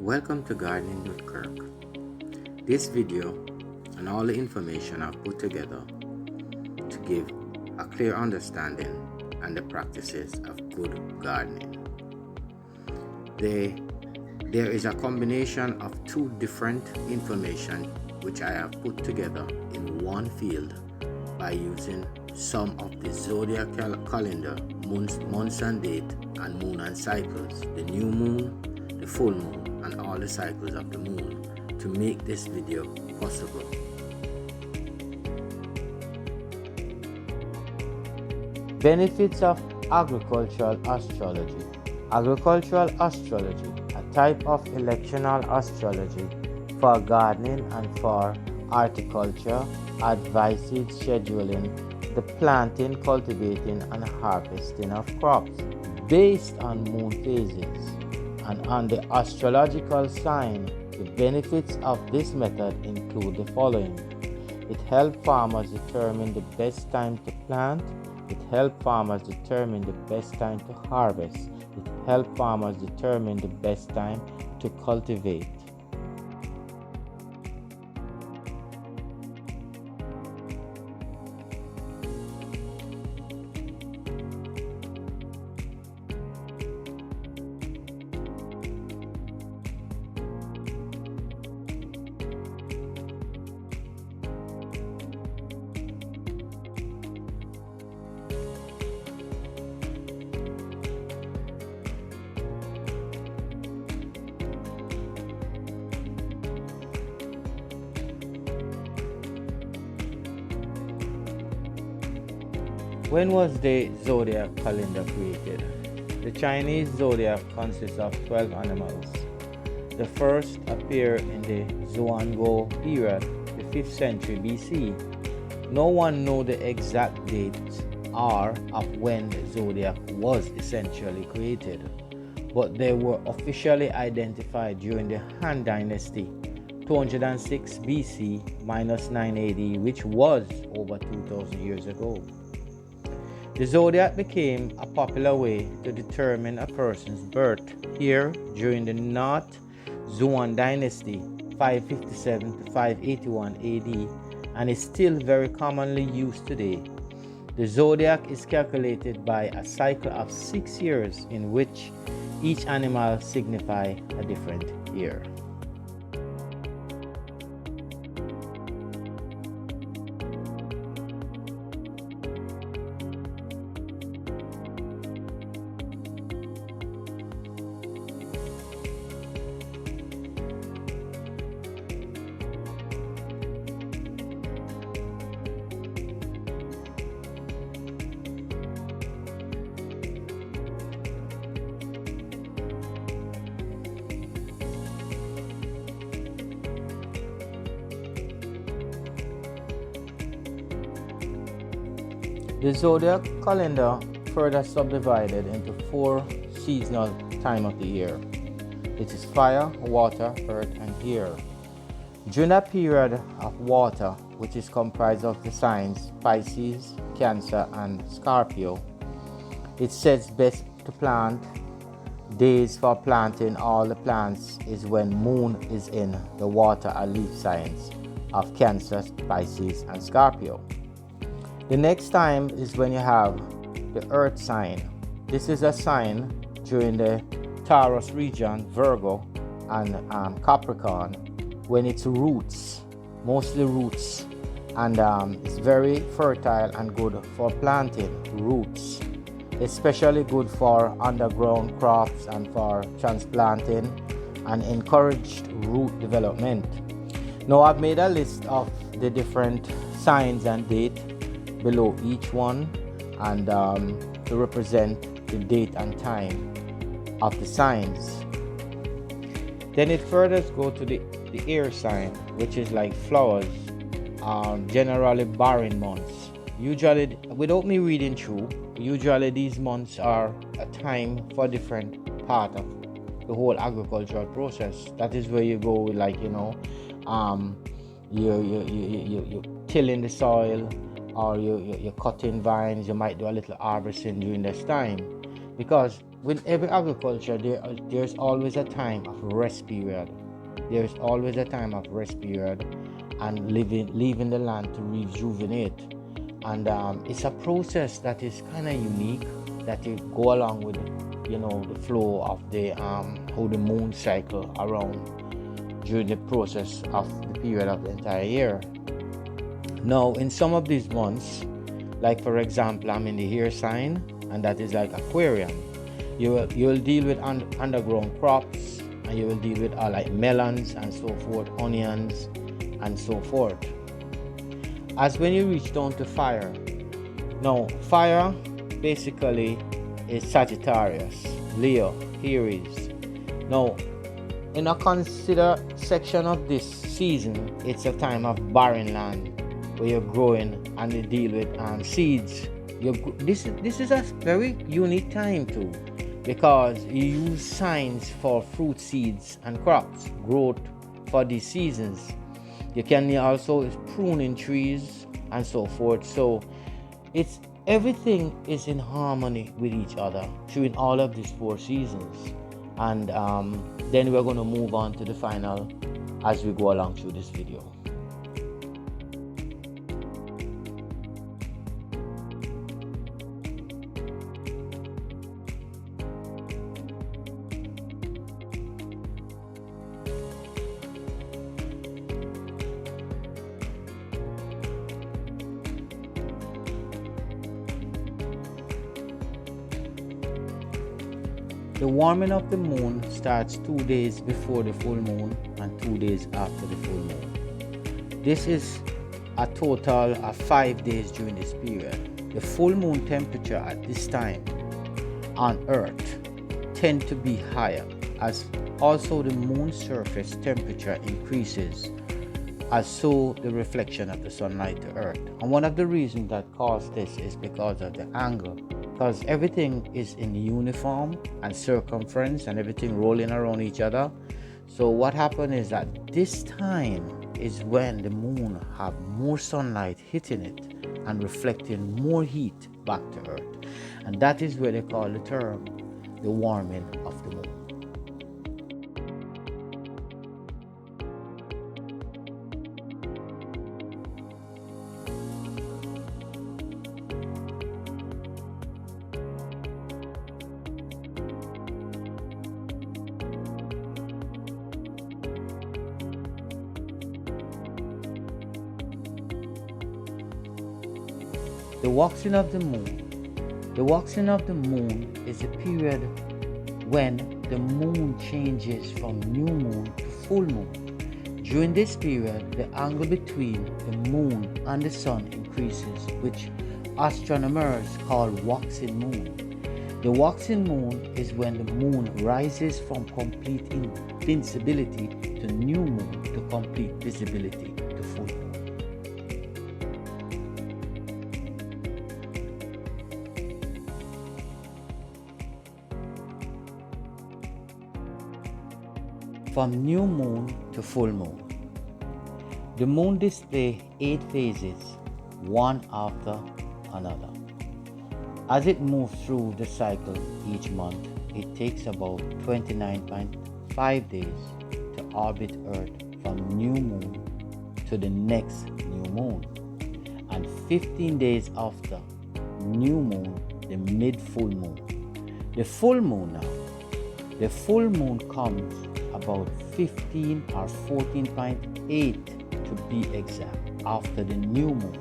Welcome to Gardening with Kirk. This video and all the information I've put together to give a clear understanding and the practices of good gardening. There is a combination of two different information which I have put together in one field by using some of the zodiac calendar, months and date, and moon and cycles, the new moon, the full moon, and all the cycles of the moon to make this video possible. Benefits of agricultural astrology. Agricultural astrology, a type of electional astrology for gardening and for horticulture, advises scheduling the planting, cultivating, and harvesting of crops based on moon phases and on the astrological sign. The benefits of this method include the following. It helps farmers determine the best time to plant. It helps farmers determine the best time to harvest. It helps farmers determine the best time to cultivate. When was the zodiac calendar created? The Chinese zodiac consists of 12 animals. The first appeared in the Zhuangguo period, the 5th century BC. No one knows the exact date or of when the zodiac was essentially created, but they were officially identified during the Han Dynasty, 206 BC minus 9 AD, which was over 2,000 years ago. The zodiac became a popular way to determine a person's birth here during the North Zhuang Dynasty, 557 to 581 AD, and is still very commonly used today. The zodiac is calculated by a cycle of 6 years in which each animal signifies a different year. The zodiac calendar further subdivided into 4 seasonal time of the year. It is fire, water, earth, and air. During that period of water, which is comprised of the signs Pisces, Cancer, and Scorpio, it says best to plant. Days for planting all the plants is when moon is in the water or leaf signs of Cancer, Pisces, and Scorpio. The next time is when you have the earth sign. This is a sign during the Taurus region, Virgo, and Capricorn, when it's roots, mostly roots, and it's very fertile and good for planting roots, especially good for underground crops and for transplanting and encouraged root development. Now I've made a list of the different signs and date below each one, and to represent the date and time of the signs. Then it further go to the air sign, which is like flowers, generally barren months. Usually, without me reading through, usually these months are a time for different part of the whole agricultural process. That is where you go with, like, you tilling the soil, or you're cutting vines. You might do a little harvesting during this time, because with every agriculture, there's always a time of rest period. There's always a time of rest period and leaving the land to rejuvenate. And it's a process that is kind of unique, that you go along with, the flow of the how the moon cycle around during the process of the period of the entire year. Now, in some of these months, like for example, I'm in the air sign, and that is like Aquarium. You will deal with underground crops, and you will deal with like melons and so forth, onions and so forth. As when you reach down to fire. Now, fire basically is Sagittarius, Leo, Aries. Now, in a consider section of this season, it's a time of barren land where you're growing and you deal with seeds. This is a very unique time too, because you use signs for fruit, seeds, and crops growth for these seasons. You can also pruning trees and so forth. So it's everything is in harmony with each other during all of these 4 seasons. And then we're going to move on to the final as we go along through this video. The warming of the moon starts 2 days before the full moon and 2 days after the full moon. This is a total of 5 days during this period. The full moon temperature at this time on Earth tend to be higher, as also the moon's surface temperature increases, as so the reflection of the sunlight to Earth. And one of the reasons that caused this is because of the angle, because everything is in uniform and circumference and everything rolling around each other. So what happened is that this time is when the moon have more sunlight hitting it and reflecting more heat back to Earth. And that is where they call the term the warming of the moon. The waxing of the moon. The waxing of the moon is a period when the moon changes from new moon to full moon. During this period, the angle between the moon and the sun increases, which astronomers call waxing moon. The waxing moon is when the moon rises from complete invincibility to new moon to complete visibility to full moon. From new moon to full moon. The moon displays 8 phases, one after another. As it moves through the cycle each month, it takes about 29.5 days to orbit Earth from new moon to the next new moon, and 15 days after new moon, the mid-full moon. The full moon now. The full moon comes about 15 or 14.8 to be exact after the new moon,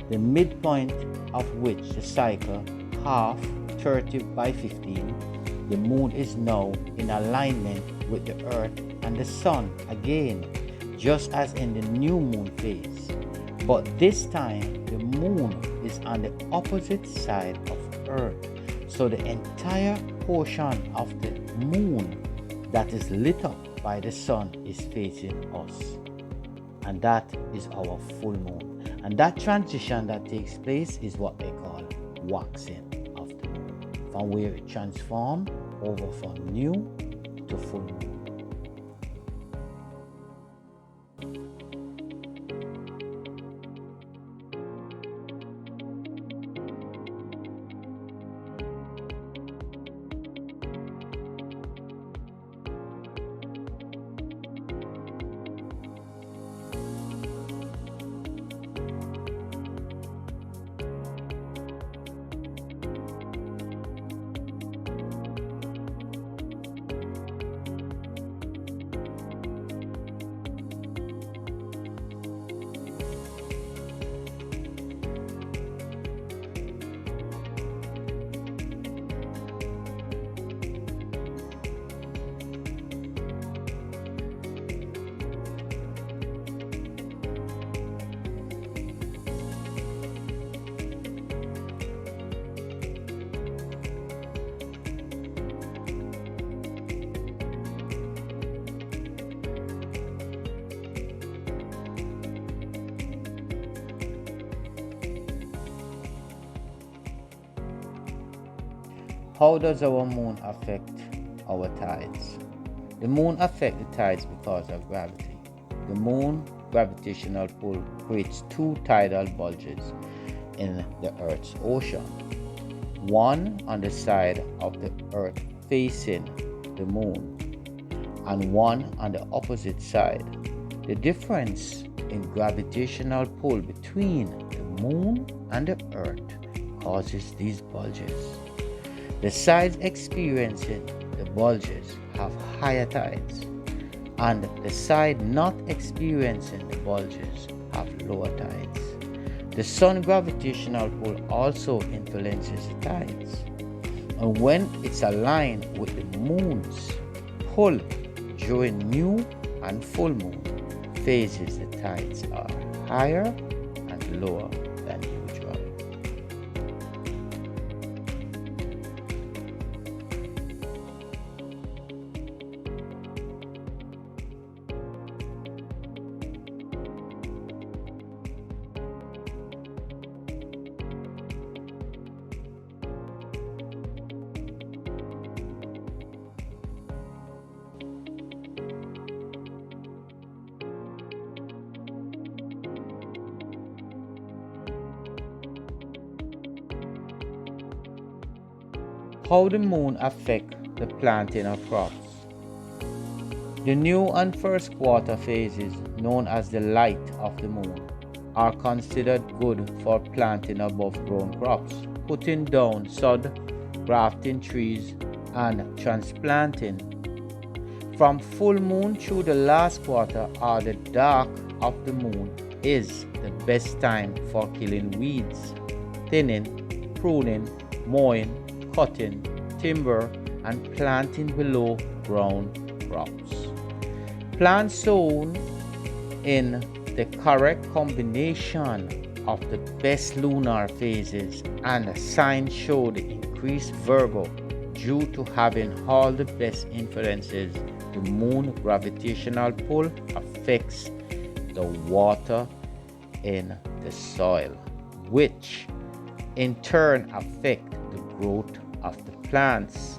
the midpoint of which the cycle half 30 by 15. The moon is now in alignment with the earth and the sun again, just as in the new moon phase, but this time the moon is on the opposite side of earth, so the entire portion of the moon that is lit up by the sun is facing us, and that is our full moon. And that transition that takes place is what they call waxing of the moon, from where it transforms over from new to full moon. How does our moon affect our tides? The moon affects the tides because of gravity. The moon gravitational pull creates two tidal bulges in the Earth's ocean. One on the side of the Earth facing the moon, and one on the opposite side. The difference in gravitational pull between the moon and the Earth causes these bulges. The sides experiencing the bulges have higher tides, and the side not experiencing the bulges have lower tides. The sun gravitational pull also influences the tides, and when it's aligned with the moon's pull during new and full moon phases, the tides are higher and lower than usual. How the moon affects the planting of crops. The new and first quarter phases, known as the light of the moon, are considered good for planting above ground crops, putting down sod, grafting trees, and transplanting. From full moon through the last quarter or the dark of the moon is the best time for killing weeds, thinning, pruning, mowing, cutting, timber, and planting below ground crops. Plants sown in the correct combination of the best lunar phases and signs show the increased Virgo due to having all the best influences. The moon gravitational pull affects the water in the soil, which in turn affect the growth of the plants.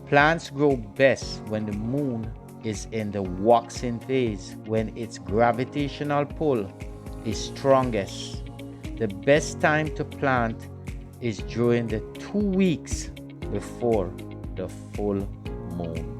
Plants grow best when the moon is in the waxing phase, when its gravitational pull is strongest. The best time to plant is during the 2 weeks before the full moon.